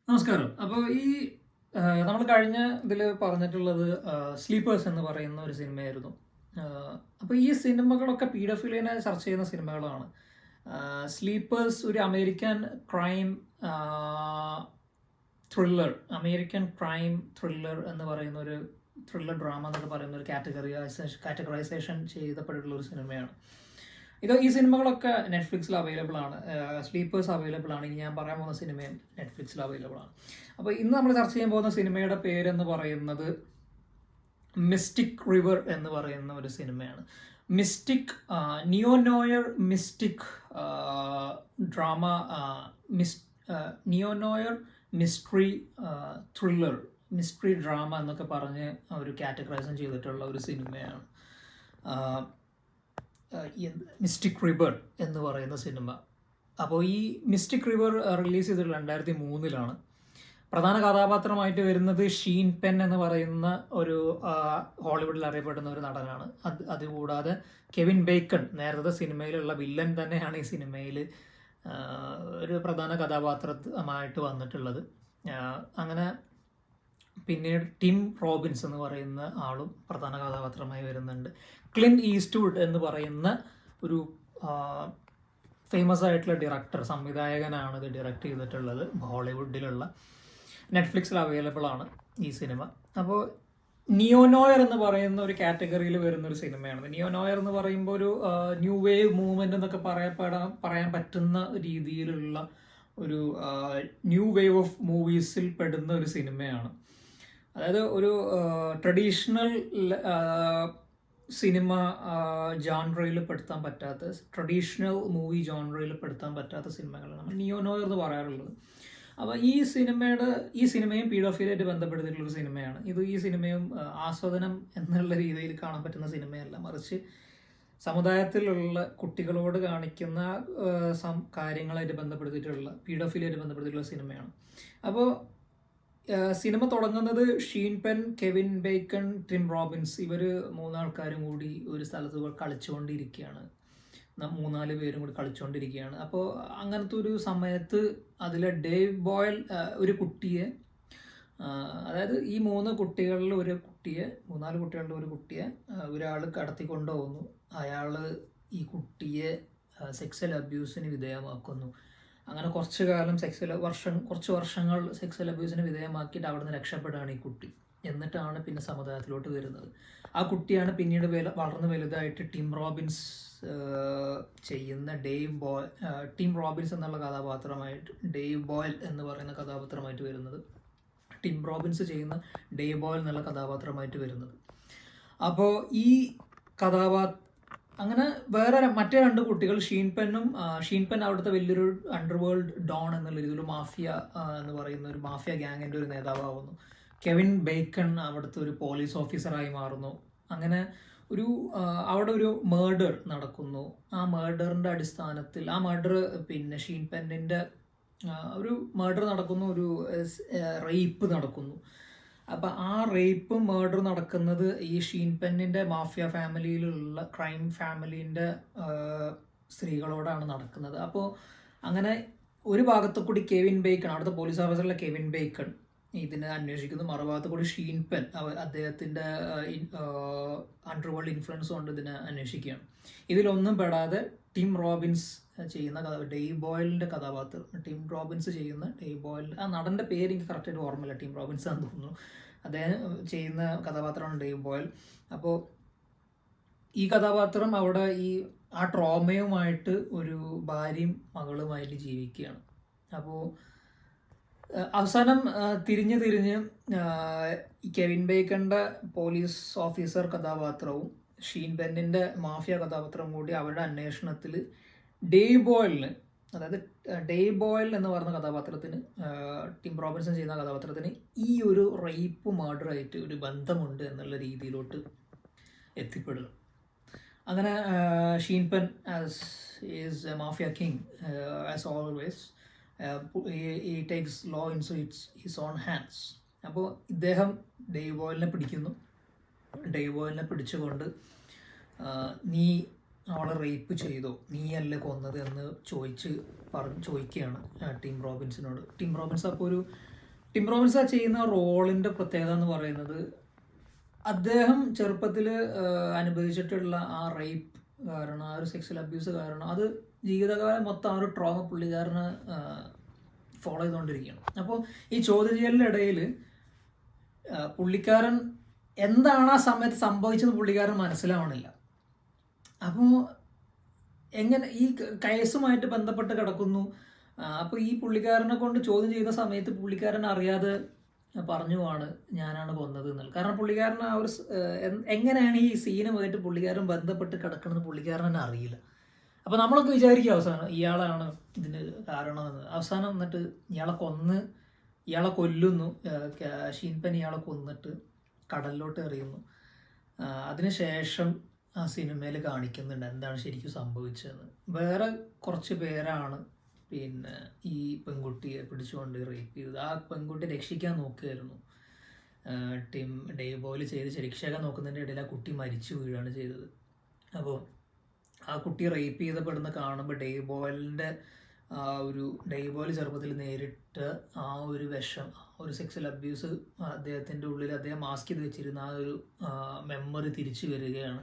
നമസ്കാരം. അപ്പോൾ നമ്മൾ കഴിഞ്ഞ ഇതിൽ പറഞ്ഞിട്ടുള്ളത് സ്ലീപ്പേഴ്സ് എന്ന് പറയുന്ന ഒരു സിനിമയായിരുന്നു. അപ്പോൾ ഈ സിനിമകളൊക്കെ പീഡോഫിലിനെ ചർച്ച ചെയ്യുന്ന സിനിമകളാണ്. സ്ലീപ്പേഴ്സ് ഒരു അമേരിക്കൻ ക്രൈം ത്രില്ലർ എന്ന് പറയുന്ന ഒരു ത്രില്ലർ ഡ്രാമ എന്നൊക്കെ പറയുന്ന ഒരു കാറ്റഗറൈസേഷൻ ചെയ്തപ്പെട്ടിട്ടുള്ള ഒരു സിനിമയാണ്. ഈ സിനിമകളൊക്കെ നെറ്റ്ഫ്ലിക്സിൽ അവൈലബിൾ ആണ്. സ്ലീപ്പേഴ്സ് അവൈലബിൾ ആണ്. ഇനി ഞാൻ പറയാൻ പോകുന്ന സിനിമയും നെറ്റ്ഫ്ലിക്സിൽ അവൈലബിൾ ആണ്. അപ്പോൾ ഇന്ന് നമ്മൾ ചർച്ച ചെയ്യാൻ പോകുന്ന സിനിമയുടെ പേരെന്ന് പറയുന്നത് മിസ്റ്റിക് റിവർ എന്ന് പറയുന്ന ഒരു സിനിമയാണ്. Neo noir mystic drama, neo noir mystery thriller, mystery drama എന്നൊക്കെ പറഞ്ഞ് ഒരു കാറ്റഗറൈസ് ചെയ്തിട്ടുള്ള ഒരു സിനിമയാണ് മിസ്റ്റിക് റിവർ എന്ന് പറയുന്ന സിനിമ. അപ്പോൾ ഈ മിസ്റ്റിക് റിവർ റിലീസ് ചെയ്തത് 2003 പ്രധാന കഥാപാത്രമായിട്ട് വരുന്നത് ഷീൻ പെൻ എന്ന് പറയുന്ന ഒരു ഹോളിവുഡിൽ അറിയപ്പെടുന്ന ഒരു നടനാണ്. അതുകൂടാതെ കെവിൻ ബേക്കൺ, നേരത്തെ സിനിമയിലുള്ള വില്ലൻ തന്നെയാണ് ഈ സിനിമയിൽ ഒരു പ്രധാന കഥാപാത്രമായിട്ട് വന്നിട്ടുള്ളത്. അങ്ങനെ പിന്നീട് ടിം റോബിൻസ് എന്ന് പറയുന്ന ആളും പ്രധാന കഥാപാത്രമായി വരുന്നുണ്ട്. ക്ലിന്റ് ഈസ്റ്റ്വുഡ് എന്ന് പറയുന്ന ഒരു ഫേമസ് ആയിട്ടുള്ള സംവിധായകനാണ് ഇത് ഡയറക്റ്റ് ചെയ്തിട്ടുള്ളത്. ഹോളിവുഡിലുള്ള നെറ്റ്ഫ്ലിക്സിൽ അവൈലബിൾ ആണ് ഈ സിനിമ. അപ്പോൾ നിയോനോയർ എന്ന് പറയുന്ന ഒരു കാറ്റഗറിയിൽ വരുന്ന ഒരു സിനിമയാണ്. നിയോനോയർ എന്ന് പറയുമ്പോൾ ഒരു ന്യൂ വേവ് മൂവ്മെന്റ് എന്നൊക്കെ പറയാൻ പറ്റുന്ന രീതിയിലുള്ള ഒരു ന്യൂ വേവ് ഓഫ് മൂവീസിൽ പെടുന്ന ഒരു സിനിമയാണ്. അതായത് ഒരു ട്രഡീഷണൽ സിനിമ ജോൺറയിൽ പെടുത്താൻ പറ്റാത്ത, ട്രഡീഷണൽ മൂവി ജോൺറയിൽ പെടുത്താൻ പറ്റാത്ത സിനിമകളാണ് നമ്മൾ നിയോനോയർ എന്ന് പറയാറുള്ളത്. അപ്പോൾ ഈ സിനിമയും പീഡോഫിലിയായിട്ട് ബന്ധപ്പെടുത്തിയിട്ടുള്ളൊരു സിനിമയാണ്. ഈ സിനിമയും ആസ്വാദനം എന്നുള്ള രീതിയിൽ കാണാൻ പറ്റുന്ന സിനിമയല്ല, മറിച്ച് സമുദായത്തിലുള്ള കുട്ടികളോട് കാണിക്കുന്ന കാര്യങ്ങളായിട്ട് ബന്ധപ്പെടുത്തിയിട്ടുള്ള, പീഡോഫിലിയായിട്ട് ബന്ധപ്പെടുത്തിയിട്ടുള്ള സിനിമയാണ്. അപ്പോൾ സിനിമ തുടങ്ങുന്നത് Sean Penn, Kevin Bacon, Tim Robbins, ഇവർ മൂന്നാൾക്കാരും കൂടി ഒരു സ്ഥലത്ത് കളിച്ചുകൊണ്ടിരിക്കുകയാണ്. 3-4 പേരും കൂടി കളിച്ചുകൊണ്ടിരിക്കുകയാണ്. അപ്പോൾ അങ്ങനത്തെ ഒരു സമയത്ത് അതിലെ ഡേവ് ബോയിൽ ഒരു കുട്ടിയെ, അതായത് ഈ 3 കുട്ടികളിൽ ഒരു കുട്ടിയെ, 3-4 കുട്ടികളുടെ ഒരു കുട്ടിയെ ഒരാൾ കടത്തിക്കൊണ്ടു പോകുന്നു. അയാൾ ഈ കുട്ടിയെ സെക്സ്വൽ അബ്യൂസിന് വിധേയമാക്കുന്നു. അങ്ങനെ കുറച്ച് വർഷങ്ങൾ സെക്സ്വൽ അബ്യൂസിന് വിധേയമാക്കിയിട്ട് അവിടെ നിന്ന് രക്ഷപ്പെടുകയാണ് ഈ കുട്ടി. എന്നിട്ടാണ് പിന്നെ സമുദായത്തിലോട്ട് വരുന്നത്. ആ കുട്ടിയാണ് പിന്നീട് വളർന്ന് വലുതായിട്ട് ടിം റോബിൻസ് ചെയ്യുന്ന ടിം റോബിൻസ് എന്നുള്ള കഥാപാത്രമായിട്ട്, ഡേവ് ബോയിൽ എന്ന് പറയുന്ന കഥാപാത്രമായിട്ട് വരുന്നത്, ടിം റോബിൻസ് ചെയ്യുന്ന ഡേവ് ബോയിൽ എന്നുള്ള കഥാപാത്രമായിട്ട് വരുന്നത്. അപ്പോൾ ഈ അങ്ങനെ മറ്റേ 2 കുട്ടികൾ, ഷീൻ പെൻ അവിടുത്തെ വലിയൊരു അണ്ടർവേൾഡ് ഡോൺ എന്നുള്ള രീതിയിൽ മാഫിയ എന്ന് പറയുന്ന ഒരു മാഫിയ ഗ്യാങ്ങിൻ്റെ ഒരു നേതാവാകുന്നു. കെവിൻ ബേക്കൺ അവിടുത്തെ ഒരു പോലീസ് ഓഫീസറായി മാറുന്നു. അങ്ങനെ അവിടെ ഒരു മേർഡർ നടക്കുന്നു. ആ മേർഡറിൻ്റെ അടിസ്ഥാനത്തിൽ പിന്നെ ഷീൻ പെന്നിൻ്റെ ഒരു മേർഡർ നടക്കുന്നു, ഒരു റേപ്പ് നടക്കുന്നു. അപ്പം ആ റേപ്പും മേർഡർ നടക്കുന്നത് ഈ ഷീൻ പെന്നിൻ്റെ മാഫിയ ഫാമിലിയിലുള്ള ക്രൈം ഫാമിലീൻ്റെ സ്ത്രീകളോടാണ് നടക്കുന്നത്. അപ്പോൾ അങ്ങനെ ഒരു ഭാഗത്തു കൂടി കെവിൻ ബേക്കൺ, അവിടുത്തെ പോലീസ് ഓഫീസറിലെ കെവിൻ ബേക്കൺ ഇതിനെ അന്വേഷിക്കുന്നു. മറുഭാഗത്ത് കൂടി ഷീൻ പെൻ അദ്ദേഹത്തിൻ്റെ അണ്ടർവേൾഡ് ഇൻഫ്ലുവൻസ് കൊണ്ട് ഇതിനെ അന്വേഷിക്കുകയാണ്. ഇതിലൊന്നും പെടാതെ ടിം റോബിൻസ് ചെയ്യുന്ന ഡേവ് ബോയിലിൻ്റെ കഥാപാത്രം, ടിം റോബിൻസ് ചെയ്യുന്ന ഡേവ് ബോയിൽ, ആ നടൻ്റെ പേര് എനിക്ക് കറക്റ്റായിട്ട് ഓർമ്മയില്ല, ടിം റോബിൻസ് ആണെന്ന് തോന്നുന്നു. അദ്ദേഹം ചെയ്യുന്ന കഥാപാത്രമാണ് ഡേവ് ബോയിൽ. അപ്പോൾ ഈ കഥാപാത്രം അവിടെ ആ ട്രോമയുമായിട്ട് ഒരു ഭാര്യയും മകളുമായിട്ട് ജീവിക്കുകയാണ്. അപ്പോൾ അവസാനം തിരിഞ്ഞ് ഈ കെവിൻ ബേക്കൻ്റെ പോലീസ് ഓഫീസർ കഥാപാത്രവും ഷീൻ പെന്നിൻ്റെ മാഫിയ കഥാപാത്രവും കൂടി അവരുടെ അന്വേഷണത്തിൽ ഡേവ് ബോയിലിന്, അതായത് ഡേവ് ബോയിൽ എന്ന് പറയുന്ന കഥാപാത്രത്തിന്, ടിം റോബിൻസൺ ചെയ്യുന്ന കഥാപാത്രത്തിന് ഈ ഒരു റേപ്പ് മർഡറായിട്ട് ഒരു ബന്ധമുണ്ട് എന്നുള്ള രീതിയിലോട്ട് എത്തിപ്പെടുക. അങ്ങനെ Sean Penn is a mafia king as always. he takes law into his own hands. അപ്പോൾ ഇദ്ദേഹം ഡേവ് ബോയിലിനെ പിടിക്കുന്നു. ഡേവ് ബോയിലിനെ പിടിച്ചുകൊണ്ട് നീ അവളെ റേപ്പ് ചെയ്തോ, നീയല്ലേ കൊന്നത് എന്ന് ചോദിക്കുകയാണ് ടീം റോബിൻസിനോട്. ടീം റോബിൻസ് അപ്പോൾ ഒരു ടിം റോബിൻസ് ചെയ്യുന്ന റോളിൻ്റെ പ്രത്യേകത എന്ന് പറയുന്നത് അദ്ദേഹം ചെറുപ്പത്തിൽ അനുഭവിച്ചിട്ടുള്ള ആ റേപ്പ് കാരണം, ആ ഒരു സെക്സ്വൽ അബ്യൂസ് കാരണം, അത് ജീവിതകാലം മൊത്തം ആ ഒരു ട്രോമ പുള്ളിക്കാരന് ഫോളോ ചെയ്തുകൊണ്ടിരിക്കുകയാണ്. അപ്പോൾ ഈ ചോദ്യം ചെയ്യലിൻ്റെ ഇടയിൽ പുള്ളിക്കാരൻ എന്താണ് ആ സമയത്ത് സംഭവിച്ചത് പുള്ളിക്കാരൻ മനസ്സിലാവണില്ല. അപ്പോൾ എങ്ങനെ ഈ കേസുമായിട്ട് ബന്ധപ്പെട്ട് കിടക്കുന്നു. അപ്പോൾ ഈ പുള്ളിക്കാരനെ കൊണ്ട് ചോദ്യം ചെയ്യുന്ന സമയത്ത് പുള്ളിക്കാരൻ അറിയാതെ പറഞ്ഞുവാണ് ഞാനാണ് കൊന്നത് എന്നുള്ളത്. കാരണം പുള്ളിക്കാരൻ ആ ഒരു എങ്ങനെയാണ് ഈ സീനുമായിട്ട് പുള്ളിക്കാരൻ ബന്ധപ്പെട്ട് കിടക്കുന്നത് പുള്ളിക്കാരൻ തന്നെ അറിയില്ല. അപ്പോൾ നമ്മളൊക്കെ വിചാരിക്കും അവസാനം ഇയാളാണ് ഇതിന് കാരണമെന്ന്. അവസാനം എന്നിട്ട് ഇയാളെ കൊല്ലുന്നു. ഷീൻപെൻ ഇയാളെ കൊന്നിട്ട് കടലിലോട്ട് എറിയുന്നു. അതിനുശേഷം ആ സിനിമയിൽ കാണിക്കുന്നുണ്ട് എന്താണ് ശരിക്കും സംഭവിച്ചതെന്ന്. വേറെ കുറച്ച് പേരാണ് പിന്നെ ഈ പെൺകുട്ടിയെ പിടിച്ചുകൊണ്ട് റേപ്പ് ചെയ്തത്. ആ പെൺകുട്ടി രക്ഷിക്കാൻ നോക്കുകയായിരുന്നു. ഡേവ് ബോയിൽ രക്ഷിക്കാൻ നോക്കുന്നതിൻ്റെ ഇടയിൽ ആ കുട്ടി മരിച്ചു വീഴുകയാണ് ചെയ്തത്. അപ്പോൾ ആ കുട്ടി റേപ്പ് ചെയ്തപ്പെടുന്ന കാണുമ്പോൾ ഡേവ് ബോയിൽ ചെറുപ്പത്തിൽ നേരിട്ട് ആ ഒരു വിഷം, ഒരു സെക്സ്വൽ അബ്യൂസ് അദ്ദേഹത്തിൻ്റെ ഉള്ളിൽ അദ്ദേഹം മാസ്ക് ചെയ്ത് വെച്ചിരുന്ന ആ ഒരു മെമ്മറി തിരിച്ചു വരികയാണ്.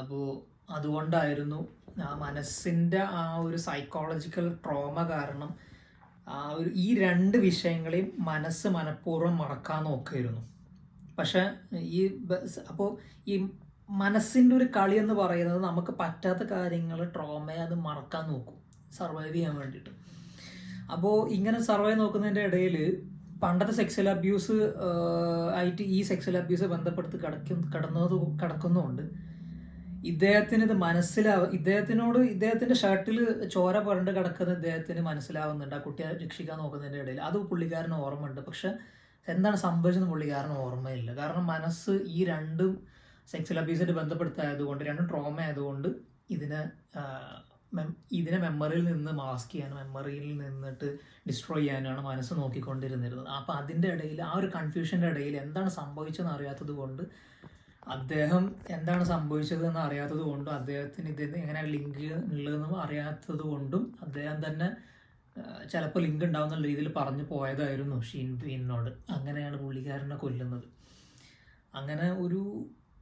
അപ്പോൾ അതുകൊണ്ടായിരുന്നു ആ മനസ്സിൻ്റെ ആ ഒരു സൈക്കോളജിക്കൽ ട്രോമ കാരണം ഈ രണ്ട് വിഷയങ്ങളെയും മനസ്സ് മനഃപൂർവ്വം മറക്കാൻ നോക്കുകയായിരുന്നു. പക്ഷെ അപ്പോൾ ഈ മനസ്സിൻ്റെ ഒരു കളി എന്ന് പറയുന്നത് നമുക്ക് പറ്റാത്ത കാര്യങ്ങൾ, ട്രോമയെ അത് മറക്കാൻ നോക്കും സർവൈവ് ചെയ്യാൻ വേണ്ടിയിട്ട്. അപ്പോൾ ഇങ്ങനെ സർവൈവ് നോക്കുന്നതിൻ്റെ ഇടയിൽ പണ്ടത്തെ സെക്സ്വൽ അബ്യൂസ് ആയിട്ട് ഈ സെക്സ്വൽ അബ്യൂസ് ബന്ധപ്പെടുത്തി കിടക്കുന്നുണ്ട്. ഇദ്ദേഹത്തിന് ഇത് ഇദ്ദേഹത്തിൻ്റെ ഷർട്ടിൽ ചോര പുരണ്ട് കിടക്കുന്ന ഇദ്ദേഹത്തിന് മനസ്സിലാവുന്നുണ്ട്. ആ കുട്ടിയെ രക്ഷിക്കാൻ നോക്കുന്നതിൻ്റെ ഇടയിൽ അത് പുള്ളിക്കാരന് ഓർമ്മയുണ്ട്. പക്ഷെ എന്താണ് സംഭവിച്ചതെന്ന് പുള്ളിക്കാരന് ഓർമ്മയില്ല. കാരണം മനസ്സ് ഈ രണ്ടും സെക്സ്വൽ അബ്യൂസായിട്ട് ബന്ധപ്പെടുത്തായതുകൊണ്ട്, രണ്ടും ട്രോമ ആയതുകൊണ്ട് ഇതിനെ മെമ്മറിയിൽ നിന്ന് മാസ്ക് ചെയ്യാനും മെമ്മറിയിൽ നിന്നിട്ട് ഡിസ്ട്രോയ് ചെയ്യാനാണ് മനസ്സ് നോക്കിക്കൊണ്ടിരുന്നിരുന്നത്. അപ്പോൾ അതിൻ്റെ ഇടയിൽ ആ ഒരു കൺഫ്യൂഷൻ്റെ ഇടയിൽ എന്താണ് സംഭവിച്ചതെന്ന് അറിയാത്തത് കൊണ്ട്, അദ്ദേഹം എന്താണ് സംഭവിച്ചതെന്ന് അറിയാത്തത് കൊണ്ടും, അദ്ദേഹത്തിന് ഇതിന് എങ്ങനെ ലിങ്ക് ഉള്ളതെന്നും അറിയാത്തത് കൊണ്ടും അദ്ദേഹം തന്നെ ചിലപ്പോൾ ലിങ്ക് ഉണ്ടാവുന്ന രീതിയിൽ പറഞ്ഞു പോയതായിരുന്നു ഷീൻപെന്നോട്. അങ്ങനെയാണ് പുള്ളിക്കാരനെ കൊല്ലുന്നത്. അങ്ങനെ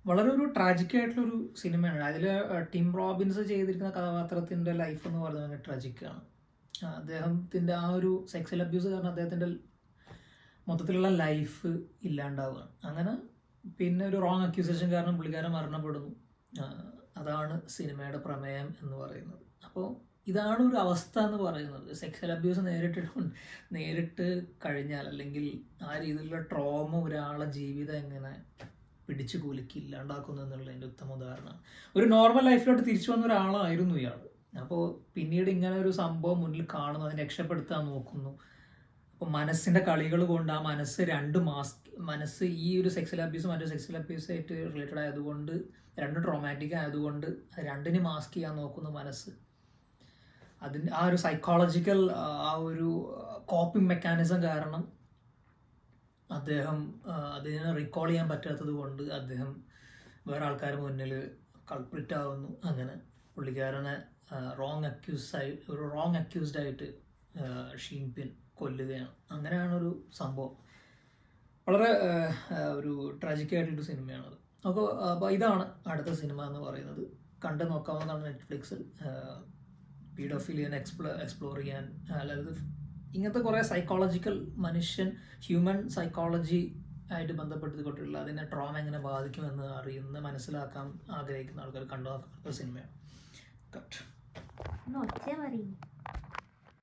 വളരെ ഒരു ട്രാജിക്കായിട്ടുള്ളൊരു സിനിമയാണ്. അതിൽ ടിം റോബിൻസ് ചെയ്തിരിക്കുന്ന കഥാപാത്രത്തിൻ്റെ ലൈഫ് എന്ന് പറയുന്നത് ഭയങ്കര ട്രാജിക്കാണ്. അദ്ദേഹത്തിൻ്റെ ആ ഒരു സെക്സ്വൽ അബ്യൂസ് കാരണം അദ്ദേഹത്തിൻ്റെ മൊത്തത്തിലുള്ള ലൈഫ് ഇല്ലാണ്ടാവുകയാണ്. അങ്ങനെ പിന്നെ ഒരു റോങ് അക്യൂസേഷൻ കാരണം പുള്ളിക്കാരൻ മരണപ്പെടുന്നു. അതാണ് സിനിമയുടെ പ്രമേയം എന്ന് പറയുന്നത്. അപ്പോൾ ഇതാണ് ഒരു അവസ്ഥ എന്ന് പറയുന്നത്. സെക്സ്വൽ അബ്യൂസ് നേരിട്ട് കഴിഞ്ഞാൽ, അല്ലെങ്കിൽ ആ രീതിയിലുള്ള ട്രോമ ഒരാളെ ജീവിതം എങ്ങനെ പിടിച്ചു കുലുക്കി ഇല്ലാണ്ടാക്കുന്നു എന്നുള്ളതിൻ്റെ ഉത്തമ ഉദാഹരണമാണ്. ഒരു നോർമൽ ലൈഫിലോട്ട് തിരിച്ചു വന്ന ഒരാളായിരുന്നു ഇയാൾ. അപ്പോൾ പിന്നീട് ഇങ്ങനെ ഒരു സംഭവം മുന്നിൽ കാണുന്നു, അതിനെ രക്ഷപ്പെടുത്താൻ നോക്കുന്നു. അപ്പോൾ മനസ്സിൻ്റെ കളികൾ കൊണ്ട് ആ മനസ്സ് ഈ ഒരു സെക്സ്വൽ അബ്യൂസ് മറ്റൊരു സെക്സ്വൽ അബ്യൂസായിട്ട് റിലേറ്റഡ് ആയതുകൊണ്ട്, രണ്ട് ട്രോമാറ്റിക് ആയതുകൊണ്ട് രണ്ടിനെ മാസ്ക് ചെയ്യാൻ നോക്കുന്നു മനസ്സ്. ആ ഒരു സൈക്കോളജിക്കൽ ആ ഒരു കോപ്പിംഗ് മെക്കാനിസം കാരണം അദ്ദേഹം അതിനെ റീകോൾ ചെയ്യാൻ പറ്റാത്തത് കൊണ്ട് അദ്ദേഹം വേറെ ആൾക്കാരുടെ മുന്നിൽ കൾപ്രിറ്റ് ആവുന്നു. അങ്ങനെ പുള്ളിക്കാരനെ റോങ് അക്യൂസ്ഡ് ആയിട്ട് ഷീൻപെൻ കൊല്ലുകയാണ്. അങ്ങനെയാണൊരു സംഭവം. വളരെ ഒരു ട്രാജിക്കായിട്ടുള്ളൊരു സിനിമയാണത്. അപ്പോൾ ഇതാണ് അടുത്ത സിനിമ എന്ന് പറയുന്നത്. കണ്ടു നോക്കാവുന്നതാണ് നെറ്റ്ഫ്ലിക്സിൽ. പീഡോഫിലിയൻ എക്സ്പ്ലോർ ചെയ്യാൻ, അതായത് ഇങ്ങനത്തെ കുറേ സൈക്കോളജിക്കൽ ഹ്യൂമൻ സൈക്കോളജി ആയിട്ട് ബന്ധപ്പെട്ടുകൊണ്ടുള്ള അതിനെ ട്രോമ എങ്ങനെ ബാധിക്കുമെന്ന് മനസ്സിലാക്കാൻ ആഗ്രഹിക്കുന്ന ആൾക്കാർ കണ്ടു നോക്കുന്ന സിനിമയാണ്. കട്ട്.